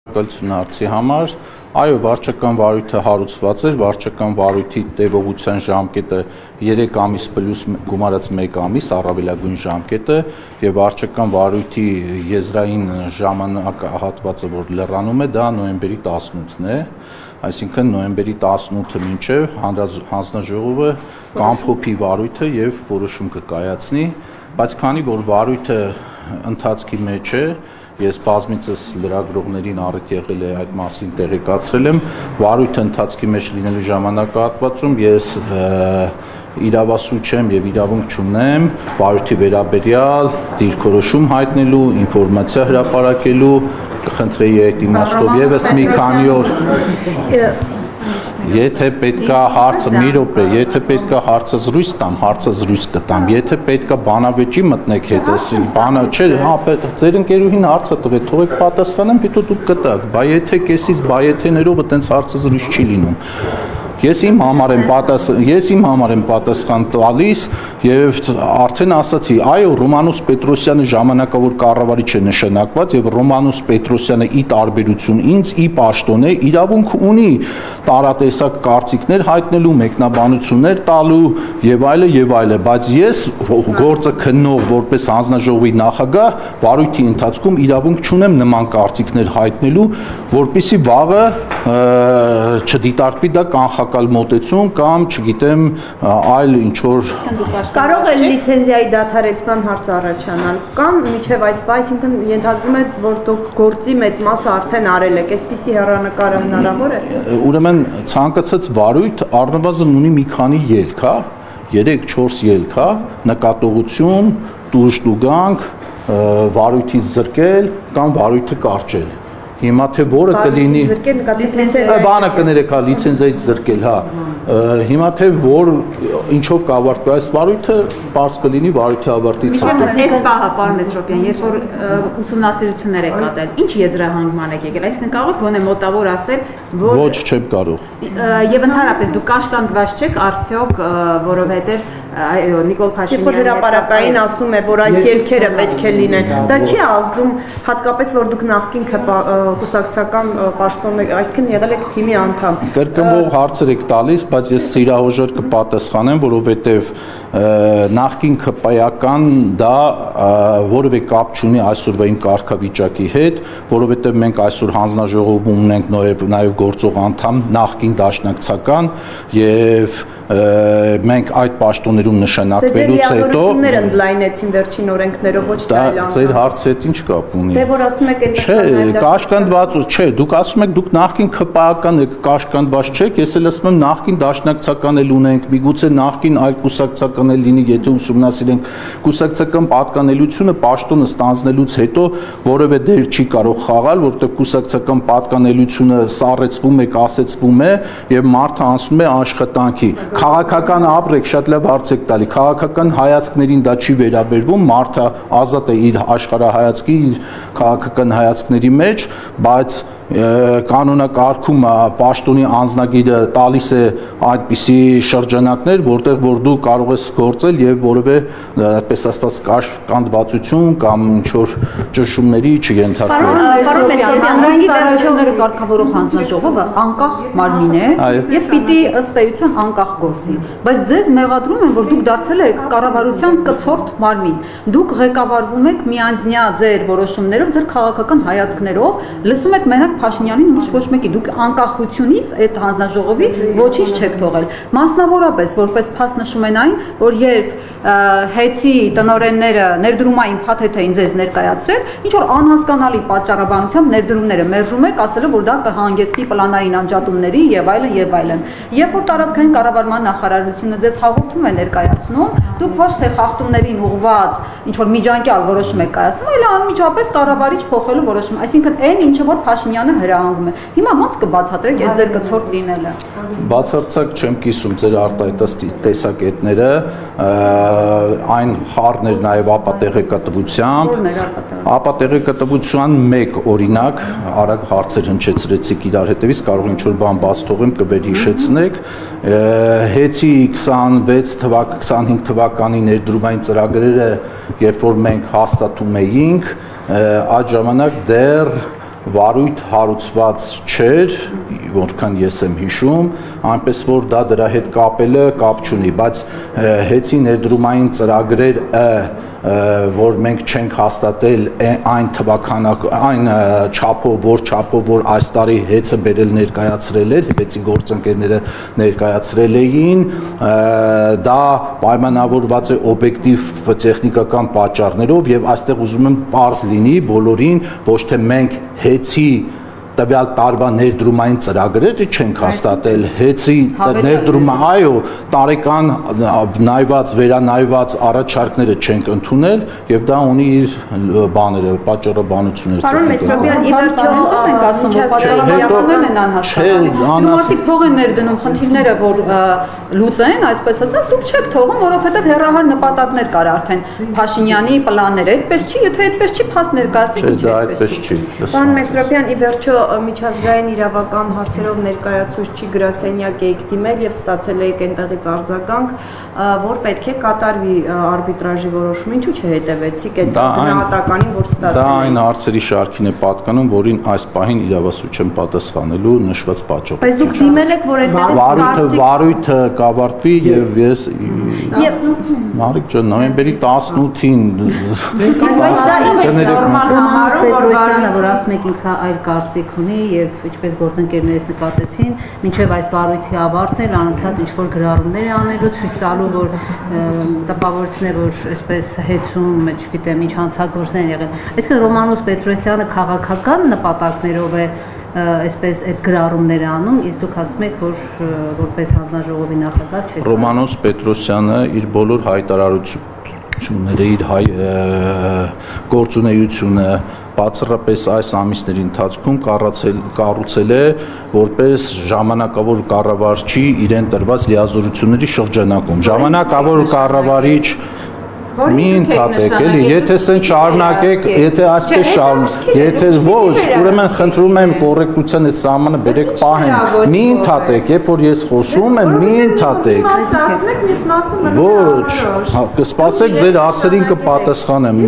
Հարցի համար, այո, վարչական վարույթը հարուցված էր, վարչական վարույթի տևողության ժամկետը 3 ամիս պլյուս գումարած 1 ամիս, առավելագույն ժամկետը, եւ վարչական վարույթի եզրային ժամանակահատվածը, որ լրանում է, դա նոյեմբերի 18-ն է, այսինքն նոյեմբերի 18-ը մինչև հանձնաժողովը կամփոփի վարույթը եւ որոշում կկայացնի, բայց քանի որ վարույթը ընթացքի մեջ է, Ես բազմիցս լրագրողներին առիթ եղել է այդ մասին տեղեկացրել եմ, վարույթը ընթացքի մեջ լինելու ժամանակահատվածում ես իրավասու չեմ եւ իրավունք չունեմ վարույթի վերաբերյալ դիրքորոշում հայտնելու, ինֆորմացիա հրապարակելու, կխնդրեի այդ իմաստով եւս մի քանի օր Եթե պետքա հարցը մի րոպե, եթե պետքա հարցը զրույց տամ, հարցը զրույց կտամ, եթե պետքա բանավեճի մտնեք հետս, բանը չէ, հա, ձեր ընկերուհին հարցը տվեք, թողեք պատասխանեմ, հետո դուք կտաք, բա եթե կեսից բայեթեներով այտենց հարցը զրույց չի լինում։ Ես իմ համար եմ պատասխան տալիս եւ արդեն ասացի, այո, Ռոմանոս Պետրոսյանը ժամանակավոր կառավարիչ է նշանակված եւ Ռոմանոս Պետրոսյանը ի տարբերություն ինձ ի պաշտոն է իրավունք ունի տարատեսակ կարծիքներ հայտնելու, մեկնաբանություններ տալու եւ այլը, բայց ես գործը քննող որպես հանձնաժողովի նախագահ վարույթի ընթացքում իրավունք չունեմ նման կարծիքներ հայտնելու, որպեսզի վաղը չդիտարկվի դա կանխակալ մոտեցում կամ չգիտեմ այլ ինչ որ կարող է լիցենզիայի դադարեցման հարց առաջանալ կամ միջև այս այսինքն ենթադրում է որ դուք գործի մեծ մասը արդեն արել եք այսպիսի հեռանկարը հնարավոր է ուրեմն ցանկացած վարույթ առնվազն ունի մի քանի ելք, հա 3-4 ելք, հա նկատողություն, տուժտուգանք, վարույթից զրկել կամ վարույթը կարճել Հիմա թե որը կլինի բանը կներեք հա լիցենզիայից զրկել հա հիմա թե որ ինչով կավարտվի այս վարույթը པարզ կլինի վարույթի ավարտից հետո այս պահը պարոն Մեսրոպյան երբ որ ուսումնասիրություններ եք կատարել ինչ եզրահանգման եք եկել այսինքն կարող եք գոնե մոտավոր ասել որ ոչ չեմ կարող եւ ընդհանրապես դուք կաշկանդված չեք արդյոք որովհետեւ այո Նիկոլ Փաշինյանը հրապարակային ասում է որ այս ելքերը պետք է լինեն դա չի ազդում հատկապես որ դուք նախկին կուսակցական պաշտոն այսինքն եղել եք թիմի անդամ կրկնվող հարցեր եք տալիս բայց ես սիրահոժեր կպատասխանեմ որովհետև նախկին ԿՊ-ական դա որևէ կապ չունի այսօրվա իմ կարգավիճակի հետ որովհետև մենք այսօր հանձնաժողովում ունենք նաև գործող անդամ նախկին դաշնակցական եւ մենք այդ պաշտոններում նշանակվելուց հետո ընդլայնեցին վերջին օրենքներով ոչ թե այլ ձեր հարցը հետ ինչ կապ ունի դե որ ասում եք չէ կաշկանդված չէ դուք ասում եք դուք նախկին ԿՊ-ական եք կաշկանդված չեք ես էլ ասում եմ նախկին դաշնակցական էլ ունենք միգուցե նախկին այլ կուսակցական էլ լինի եթե ուսումնասիրենք կուսակցական պատկանելությունը պաշտոնը ստանձնելուց հետո որևէ դեր չի կարող խաղալ որտեղ կուսակցական պատկանելությունը սառեցվում է կասեցվում է եւ մարդը անցնում է աշխատանքի Քաղաքական ապրեք շատ լավ հարց եք տալի քաղաքական հայացքներին դա չի վերաբերվում մարդը ազատ է իր աշխարհայացքի իր քաղաքական հայացքների մեջ բայց կանոնակարգում պաշտոնի անձնագիրը տալիս է այդպիսի շրջանակներ որտեղ որ դու կարող ես գործել եւ որևէ այդպես ասած կաշկանդվածություն կամ ինչ որ ճնշումների չենթարկվել հանրային կարգավորող հանձնաժողովը անկախ մարմին է եւ պիտի ըստ էության անկախ գործի բայց ձեզ մեղադրում են որ դուք դարձել եք կառավարության կցորդ մարմին դուք ղեկավարվում եք միանձնյա ձեր որոշումներով ձեր քաղաքական հայացքներով լսում եք մենակ Փաշինյանին ոչ մեկի դուք անկախությունից այդ հանձնաժողովի ոչինչ չեք թողել մասնավորապես որպես փաստ նշում են այն որ երբ հեծի տնօրենները ներդրումային փաթեթային ձեզ ներկայացրել ինչ որ անհասկանալի պատճառաբանությամբ ներդրումները մերժում եք ասելով որ դա կհանգեցնի պլանային անջատումների եւ այլն երբ որ տարածքային կառավարման նախարարությունը ձեզ հաղորդում է ներկայացնում դուք ոչ թե խախտումներին ուղղված ինչ որ միջանկյալ որոշում եք կայացնում այլ անմիջապես կառավարիչ փոխելու որոշում այսինքն այն ինչը որ Փաշինյանը հրահանգում է հիմա ո՞նց կբացատրեք այս ձեր կցորդ լինելը բացարձակ չեմ կիսում ձեր արտահայտած տեսակետները այն խառներ նաև ապատեղեկատվության մեկ օրինակ արագ հարցեր հնչեցրեցիք իրար հետևից կարող ինչ որ բան բաց թողեմ կվերհիշեցնեք հեծի 25 թվականի ներդրումային ծրագրերը երբ որ մենք հաստատում էինք այդ ժամանակ դեռ վարույթ հարուցված չէր, որքան ես եմ հիշում, այնպես որ դա դրա հետ կապելը կապ չունի, բայց հեծի ներդրումային ծրագրեր որ մենք չենք հաստատել այն այն չափով, որ այս տարի հեծը բերել ներկայացրել էր, հեծի գործընկերները ներկայացրել էին, դա պայմանավորված է օբյեկտիվ տեխնիկական պատճառներով եւ այստեղ ուզում եմ պարզ լինի բոլորին, ոչ թե մենք հեծի տվյալ տարվա ներդրումային ծրագրերը չենք հաստատել, հեծի ներդրումը, այո, տարեկան նայված, վերանայված առաջարկները չենք ընդունել եւ դա ունի իր բաները, պատճառաբանություններ։ Պարոն Մեսրոպյան, ի վերջո ենք ասում, որ պատճառաբանություններն են անհասկանալի։ Դիմացի փող են ներդնում, խնդիրները որ լուծեն, այսպես ասած, դուք չեք թողում, որովհետեւ հերահար նպատակներ կար արդեն Փաշինյանի պլանները, այդպես չի, եթե այդպես չի, փաստ ներկայացրեք։ Չէ, դա այդպես չի։ Պարոն Մեսրոպյան, ի վերջո միջազգային իրավական հարցերով ներկայացուցիչ գրասենյակ եք դիմել եւ ստացել եք այնտեղից արձագանք, որ պետք է կատարվի արբիտրաժի որոշումը, ինչու չհետևեցիք այդ գնահատականին, որ ստացել եք։ Դա այն հարցերի շարքին է պատկանում, որին այս պահին իրավասու չեմ պատասխանելու նշված պատճառով։ Բայց դուք դիմել եք, որ այդտեղից վարույթը կավարտվի եւ ես Մարիկ ջան, նոյեմբերի 18-ին որ ասում եք ինքը այլ կարծիք ունի եւ ինչպես գործընկերներս նկատեցին, մինչեւ այս վարույթի ավարտն էլ անընդհատ ինչ-որ գրառումներ անելու, ցույց տալու, որ տպավորությունն է, որ այսպես հեծում, չգիտեմ, ինչ հանցագործներ են եղել։ Այսինքն Ռոմանոս Պետրոսյանը քաղաքական նպատակներով է այսպես այդ գրառումները անում, իսկ դուք ասում եք, որ որպես հանձնաժողովի նախագահ չեք։ Ռոմանոս Պետրոսյանը իր բոլոր հայտարարությունները, իր գործունեությունը բացառապես այս ամիսների ընթացքում կառուցել է որպես ժամանակավոր կառավարչի իրեն տրված լիազորությունների շրջանակում։ Ժամանակավոր կառավարիչ մի ընդհատեք, էլի, եթե սեն շարունակեք, եթե այսպես շարունակեք, եթե ոչ, ուրեմն խնդրում եմ կոռեկտության այդ սահմանը բերեք պահեն, մի ընդհատեք, երբ որ ես խոսում եմ, մի ընդհատեք։ Ոչ, կսպասեք ձեր հարցերին կպատասխանեմ։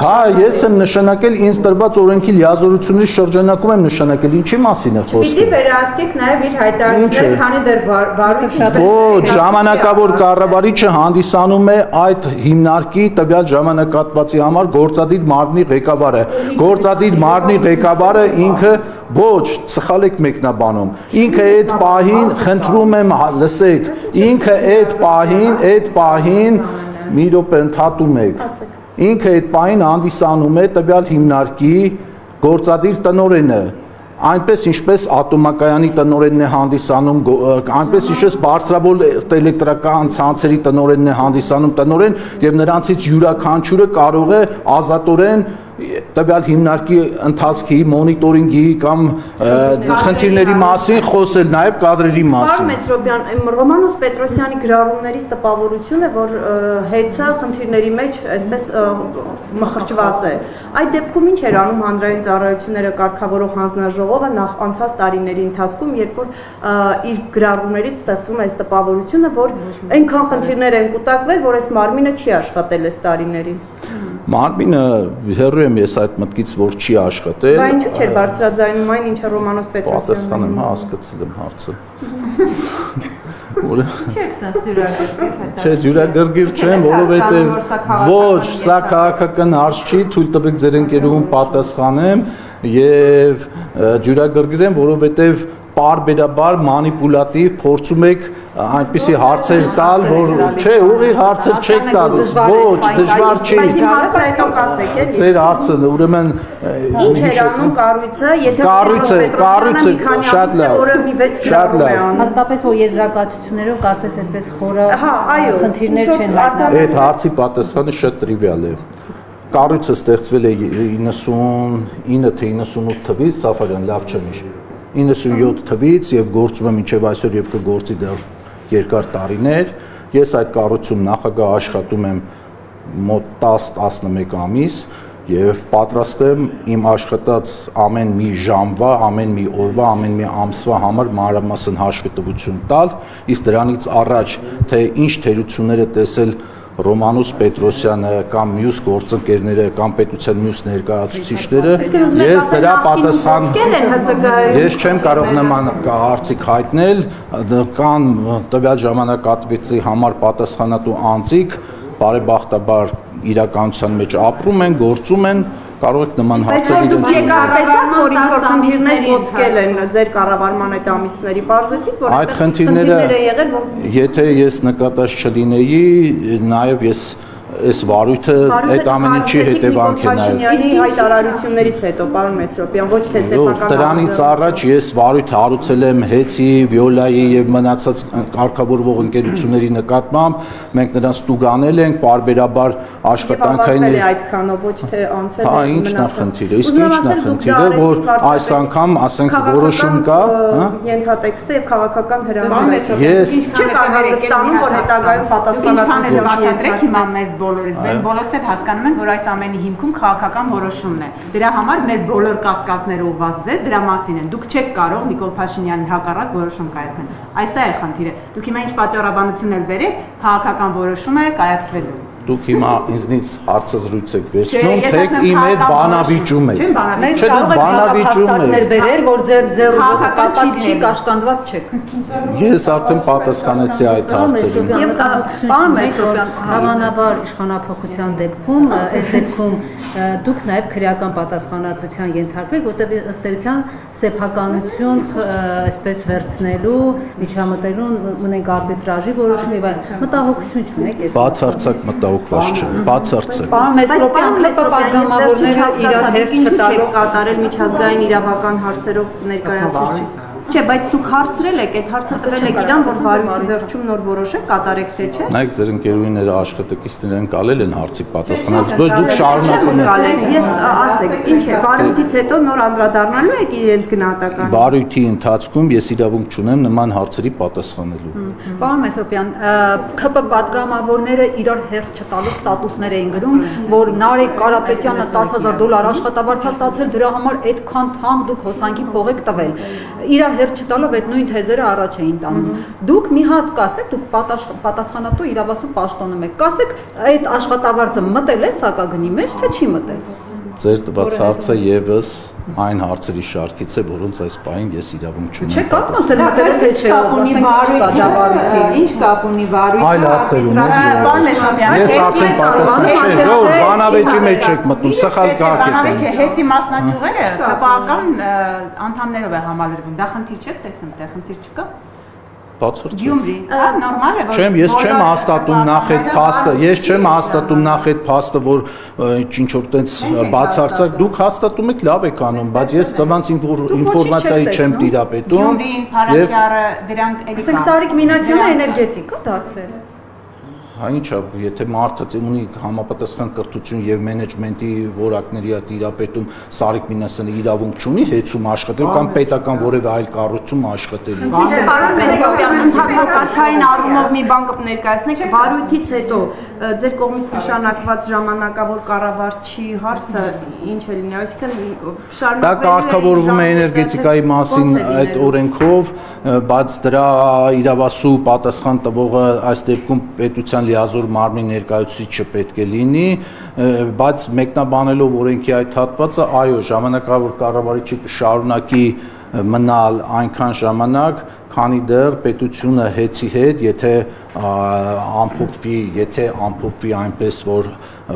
Հա, ես եմ նշանակել ինձ տրված օրենքի լիազորությունների շրջանակում եմ նշանակել, ինչի մասին է խոսքը։ Պիտի վերահսկեք նաև իր հայտարարությունները, քանի դեռ վարույթ ոչ, ժամանակավոր կառավարիչը հանդիսանում է այդ հիմնարկի տվյալ ժամանակահատվածի համար գործադիր մարմնի ղեկավարը։ Գործադիր մարմնի ղեկավարը ինքը ոչ, սխալ եք մեկնաբանում։ Ինքը այդ պահին, խնդրում եմ լսեք, ինքը այդ պահին մի րոպե ընդհատում եք։ Ինքը այդ պահին հանդիսանում է տվյալ հիմնարկի գործադիր տնօրենը։ Այնպես ինչպես ատոմակայանի տնօրենն է հանդիսանում, այնպես ինչպես բարձրավոր էլեկտրական ցանցերի տնօրենն է հանդիսանում տնօրեն եւ նրանցից յուրաքանչյուրը կարող է ազատորեն տվյալ հիմնարկի ընթացքի մոնիտորինգի կամ խնդիրների մասին խոսել, նաև կադրերի մասին։ Պարոն Մեսրոպյան, Ռոմանոս Պետրոսյանի գրառումներից տպավորություն է, որ հեծը խնդիրների մեջ այսպես մխրճված է։ Այդ դեպքում ինչ էր անում հանրային ծառայությունները կարգավորող հանձնաժողովը նախ անցած տարիների ընթացքում, երբ որ իր գրառումներից ստեղծվում է այս տպավորությունը, որ այնքան խնդիրներ են կուտակվել, որ այս մարմինը չի աշխատել այս տարիներին։ Մարմինը հեռու եմ ես այդ մտքից, որ չի աշխատել։ Բա ինչու՞ չէր բարձրաձայնում այն, ինչը Ռոմանոս Պետրոսյանը։ Պատասխանեմ, հա, հասկացել եմ հարցը։ Չեք սա յուրագրգիռ։ Չէ, յուրագրգիռ չեմ, որովհետև ոչ, սա քաղաքական հարց չի, թույլ տվեք ձեր ընկերուհուն պատասխանեմ եւ յուրագրգիռ եմ, որովհետև պարբերաբար մանիպուլատիվ փորձում եք այնպիսի հարցեր տալ, որ չէ, ուղիղ հարցեր չեք տալիս, ոչ, դժվար չի։ Ձեր հարցը, ուրեմն ինչ էր անում կառույցը, եթե կառույցը շատ լավ, շատ լավ։ Հատկապես որ եզրակացություններով կարծես այդպես խորը խնդիրներ չեն հայտնաբերվում։ Այդ հարցի պատասխանը շատ տրիվիալ է։ Կառույցը ստեղծվել է 99 թե 98 թվականից, Սաֆարյան, լավ չեմ հիշում։ 97 թվականից եւ գործում է մինչեւ այսօր եւ կգործի դեռ երկար տարիներ։ Ես այդ կառույցում նախագահ աշխատում եմ մոտ 10-11 ամիս եւ պատրաստ եմ իմ աշխատած ամեն մի ժամվա, ամեն մի օրվա, ամեն մի ամսվա համար մանրամասն հաշվետվություն տալ, իսկ դրանից առաջ թե ինչ թերություններ է տեսել Ռոմանուս Պետրոսյանը կամ մյուս գործընկերները կամ պետության մյուս ներկայացուցիչները, ես դրա պատասխան ես չեմ կարող նման հարցիկ հայտնել, կան տվյալ ժամանակահատվածի համար պատասխանատու անձիկ, բարեբախտաբար իրականության մեջ ապրում են, գործում են, կարող եք նման հարցեր իրենց տեսակ, որ ինչ-որ խնդիրներ ողջել են ձեր կառավարման այդ ամիսների, բարձեցիք, որ այդ խնդիրները եթե ես նկատած չլինեի, նաև ես այս վարույթը այդ ամեն ինչի հետևանք է նաև։ Իսկ հայտարարություններից հետո, պարոն Մեսրոպյան, ոչ թե սեփական դրանից առաջ ես վարույթ հարուցել եմ Հեցի, Վիոլայի եւ մնացած կարգավորվող ընկերությունների նկատմամբ, մենք նրանց ստուգանել ենք, պարբերաբար աշխատանքային այդքանով ոչ թե անցել է։ Հա, ինչն է խնդիրը, իսկ ինչն է խնդիրը, որ այս անգամ, ասենք, որոշում կա, հա։ Ենթատեքստը եւ քաղաքական հրամանը։ Ես չեք անհանգստանում, որ հետագայում պատասխանատվություն բացատրեք հիմա մեզ բոլորից, մենք բոլորս էլ հասկանում ենք, որ այս ամենի հիմքում քաղաքական որոշումն է։ Դրա համար մեր բոլոր կասկածները ուղղված ձեզ դրա մասին են։ Դուք չեք կարող Նիկոլ Փաշինյանին հակառակ որոշում կայացնել։ Այս է խնդիրը։ Դուք հիմա ինչ պատճառաբանություն էլ բերեք, քաղաքական որոշում է կայացվելու։ Դուք հիմա ինձնից հարցազրույց եք վերցնում, թե իմ հետ բանավիճում եք։ Մենք կարող ենք հաստատներ բերել, որ ձեր կապած չի, կաշկանդված չեք։ Ես արդեն պատասխանեցի այդ հարցերին։ Եվ պարոն Մեսրոպյան, հավանաբար իշխանափոխության դեպքում, այս դեպքում դուք նաև քրեական պատասխանատվության ենթարկվեք, որտեղ ըստ էության սեփականություն այսպես վերցնելու, միջամտելու, ունենք արբիտրաժի որոշում եւ այլն։ Մտահոգություն չունեք այս։ Բացարձակ մտահոգված չեմ, բացարձակ։ Պարոն Մեսրոպյան, ԿՊ պատգամավորները իրար հետ չտալով կատարել միջազգային իրավական հարցերով ներկայացուցիչ։ Չէ, բայց դուք հարցրել եք, այդ հարցը տվել եք իրան, որ վարույթի վերջում նոր որոշեք, կատարեք թե չէ։ Նայեք, ձեր ընկերուհիները աշխատակիցներն ընկալել են հարցի պատասխանած, բայց դուք շարունակում եք։ Ես ասեք, ինչ է, վարույթից հետո նոր անդրադառնալու եք իրենց գնահատականը։ Վարույթի ընթացքում ես իրավունք չունեմ նման հարցերի պատասխանելու։ Պարոն Մեսրոպյան, ԿՊ պատգամավորները իրար հերթ չտալով ստատուսներ էին գրում, որ Նարեկ Կարապետյանը $10,000 աշխատավարձ է ստացել, դրա համար այդքան թանկ դուք հոսանքի փող եք տվել։ Իրար հերթ չտալով այդ նույն թեզերը առաջ էին տանում։ Դուք մի հատ կասեք, դուք պատասխանատու իրավասու պաշտոնում եք, կասեք այդ աշխատավարձը մտել է սակագնի մեջ, թե չի մտել։ Ձեր տված հարցը եւս այն հարցերի շարքից է, որոնց այս պահին ես իրավունք չունեմ։ Չէ, կապ ասել մտել թե չէ, ունի վարույթի, ինչ կապ ունի վարույթի։ Այլ հարցեր ունի։ Ես արդեն պատասխան չէ, որ բանավեճի մեջ եք մտնում, սխալ կարգ եք։ Բանավեճը հեցի մասնաճյուղերը ԿՊԱ-ական անդամներով է համալրվում։ Դա խնդիր չեք տեսնում, դա խնդիր չկա։ Բացարձակ։ Գյումրի, հա, նորմալ է, որ ես չեմ հաստատում նախ այդ փաստը, ես չեմ հաստատում նախ այդ փաստը, որ ինչ որ տենց բացարձակ դուք հաստատում եք, լավ եք անում, բայց ես տվանց ինֆորմացիայի չեմ տիրապետում։ Գյումրին, Փարաջարը, դրանք էլի կան։ Ասենք Սարիկ Մինասյանը էներգետիկ է դարձել։ Հա ինչա, եթե մարդը ունի համապատասխան կրթություն եւ մենեջմենտի որակների տիրապետում, Սարիկ Մինասյանը իրավունք չունի հեծում աշխատել կամ պետական որևէ այլ կառույցում աշխատելու։ Իսկ պարոն Մեսրոպյան, ընդհանրակարգային առումով մի բան կներկայացնեք, վարույթից հետո ձեր կողմից նշանակված ժամանակավոր կառավարչի հարցը ինչ է լինի, այսինքն շարունակվելու է։ Դա կարգավորվում է էներգետիկայի մասին այդ օրենքով, բայց դրա իրավասու պատասխան տվողը այս դեպքում պետության լիազոր մարմնի ներկայացուցիչը պետք է լինի, բայց մեկնաբանելով օրենքի այդ հատվածը, այո, ժամանակավոր կառավարիչը կշարունակի մնալ այնքան ժամանակ, քանի դեռ պետությունը հեծի հետ, եթե ամփոփվի այնպես, որ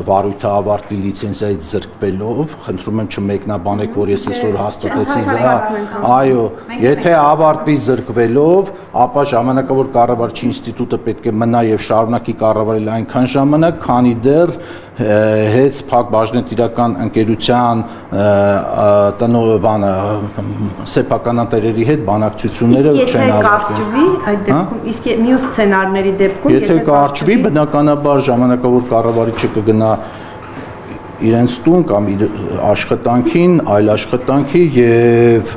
վարույթը ավարտվի լիցենզիայից զրկվելով, խնդրում եմ չմեկնաբանեք, որ ես այսօր հաստատեցի, այո, եթե ավարտվի զրկվելով, ապա ժամանակավոր կառավարչի ինստիտուտը պետք է մնա եւ շարունակի կառավարել այնքան ժամանակ, քանի դեռ հեծ Փակ բաժնետիրական ընկերության տնօրենը սեփականատերերի հետ բանակցությունները չեն ավարտվի այդ դեպքում, իսկ մյուս սցենարների դեպքում եթե կարճվի, բնականաբար ժամանակավոր կառավարիչը կգնա իրենց տուն կամ իր աշխատանքին, այլ աշխատանքի եւ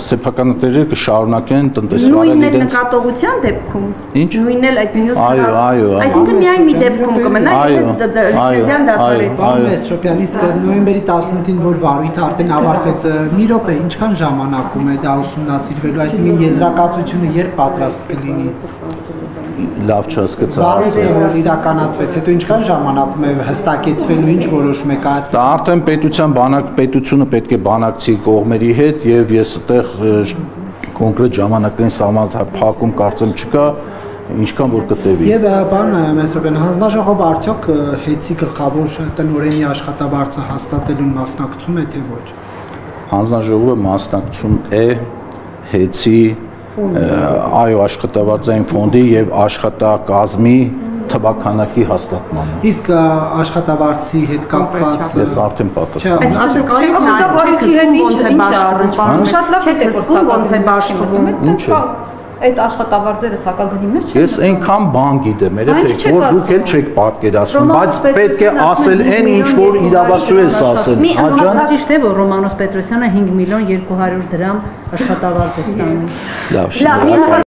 սեփականատերերը կշարունակեն տնտեսվարել իրենց։ Նույնն է նկատողության դեպքում։ Ինչ։ Նույնն էլ այդ մյուս։ Այո։ Այսինքն միայն մի դեպքում կմնա, լիցենզիան դադարեցի։ Պարոն Մեսրոպյան, իսկ նոյեմբերի 18-ին, որ վարույթը արդեն ավարտվեց, մի րոպե, ինչքան ժամանակում է դա ուսումնասիրվելու, այսինքն եզրակացությունը երբ պատրաստ կլինի։ լավ չհասկացա։ Վարույթը որ իրականացվեց, հետո ինչքան ժամանակում է հստակեցվելու, ինչ որոշում է կայացվել։ Դա արդեն պետությունը պետք է բանակցի կողմերի հետ եւ ես այդտեղ կոնկրետ ժամանակային սահմանափակում կարծեմ չկա, ինչքան որ կտևի։ Եվ բան Մեսրոպյան, հանձնաժողովը արդյոք հեծի գլխավոր տնօրենի աշխատավարձը հաստատելուն մասնակցում է թե ոչ։ Հանձնաժողովը մասնակցում է հեծի այո աշխատավարձային ֆոնդի եւ աշխատակազմի թվականակի հաստատմանը։ Իսկ աշխատավարձի հետ կապված ես արդեն պատասխանում եմ։ Ասեք Աշխատավարձի հետ ինչ է առնչվում։ Շատ լավ է որ ոնց է բաշխվում։ Ինչ է։ Այդ աշխատավարձերը սակագնի մեջ չեն։ Ես այնքան բան գիտեմ, երբ որ դուք էլ չեք պատկերացնում, բայց պետք է ասել այն ինչ որ իրավասու ես ասել։ Աջան ճիշտ է որ Ռոմանոս Պետրոսյանը 5 միլիոն 200 դրամ աշխատավարձ է ստանում։ Լավ, շնորհակալ